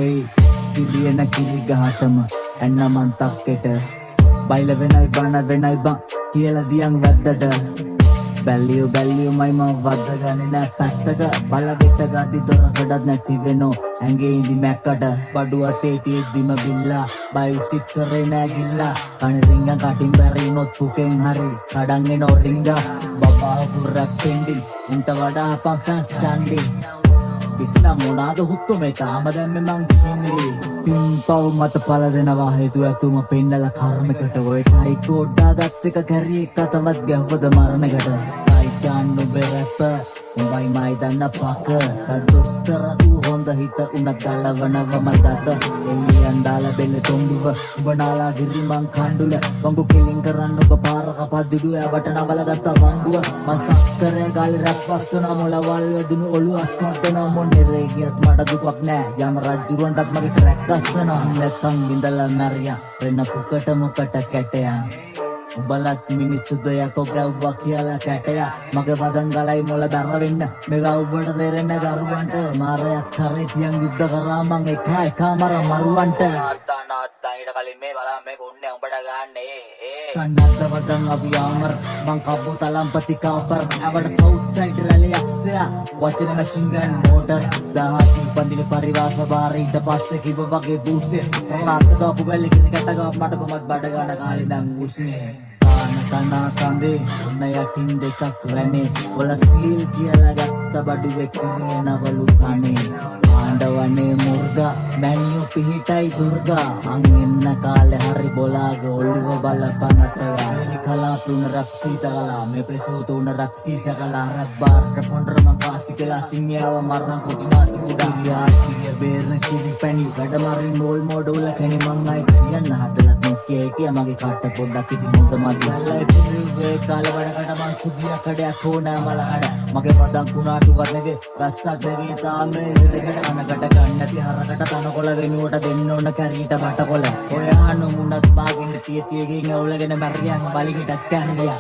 වෙයි කිලියන කිලි ගහටම එන්න මන් තක්කෙට බයිල වෙනයි බන වෙනයි බං කියලා දියන් වැද්දට බැල්ලියෝ මයි මම වද්ද ගන්නේ නෑ පැත්තක බලගෙට ගාදි දොරකඩත් නැති වෙනෝ ඇඟේ ඉදි මැක්කට බඩු අතේ තියෙද්දිම බිල්ලා බයිසික් කරේ නෑ ගිල්ලා කණ රිංග කටින් බැරිනොත් පුකෙන් හරි කඩන් එනෝ රිංගා බබා පුරක් පෙන්ඩින් උන්ට වඩා අපන් ෆෑන්ස් චන්ඩි ඉස්නා මොනාද හුත්තු මේ තාම දැම්මේ මං කින්නේ පින්පව් මත පල දෙනවා හේතු ඇතුම පෙන්නලා කර්මයකට ඔය ටයි කෝඩ්ඩා ගත් එක කැරි එක තවත් ගැහුවද මරණකට ටයි චාන්නු බෙරප්ප උඹයි මයි දන්න පක දොස්තර ඌ හොඳ හිත උනත් ගලවනවමයි දත එල්ලියන් දාලා බෙල්ල තොණ්ඩුව උඹ නාලා ගිරි මං කණ්ඩුල වංගු කෙලින් කරන්න ඔබ පාරක පද්දුඩු යාවට නවල ගත්ත වංගුව මං සක්කරේ ගාලේ රැක් වස්තුන මොලවල් වැදුණු ඔළු අස්සද්දන මොන්නේ ගියත් මට දුකක් නෑ යම රජුරන්ටත් මගේ ට්‍රැක් අස්සන නැත්තම් බින්දලා මැරියා වෙන පුකට මොකට කැටයන් උඹලත් මිනිස්සු දෙයක්ෝ ගැව්වා කියලා කැටයා මගේ වදන් ගලයි මොල බැර වෙන්න මෙගා උඹට දෙරෙන්න දරුවන්ට මාරයක් කරේ තියන් යුද්ධ කරා මං එකා මර මරුවන්ට නාත්තා ඊට කලින් මේ බලන්න මේ පොන්නේ උඹට ගන්නේ සන්නද්ධ වදන් අපි ආමර මං කබ්බෝ තලම්පති කාපර් අවඩ සවුත් සයිඩ් රැලි යක්ෂයා වචන මැෂින් ගන් මෝටර් දහටි පන්දිමේ පරිවාස බාර ඊට පස්සේ කිව්ව වගේ බූස්සේ රාත් දාපු බැල්ලේ කිරිකට ගාව මට කොමත් බඩ ගන්න කාලේ දැන් උස්නේ තනා කන්දේ උන්න යටින් දෙකක් වැනේ ඔල සීල් කියලා ගත්ත බඩු වෙකරේ නවලු කනේ ආණ්ඩවනේ මුර්ගා මැනියෝ පිහිටයි දුර්ගා අන් එන්න කාලේ හරි බොලාගේ ඔළුව බලපන් අතගා එලි කලාතුන රක්සීතකලා මේ ප්‍රසෝතුන රක්සීසකලා රබ්බාරට පොන්ඩර මං කාසි කියලා සිංහාව මරණ කොටිනාසි උඩා යාසිය බේරන කිරි පැණි වැඩ මරින් රෝල් මොඩල් කැණි මං අය කියන්න හදලා දුක්කේ හිටියා මගේ කට පොඩ්ඩක් ඉදි මොඳ මද්දල්ලයි පිරිවේ කාලවඩකට මං සුගිය කඩයක් ඕනෑ මලකඩ මගේ වදන් කුණාටුවත් නෙවේ රස්සක් නෙවේ තාමේ හිරකට අනකට ගන්නති හරකට තනකොළ වෙනුවට දෙන්න ඕන කැරීට බටකොළ ඔය අහන්න මුණත් මාගින්න තියතියකින් ඇවුලගෙන මැරියන් බලිගටක් කැරියා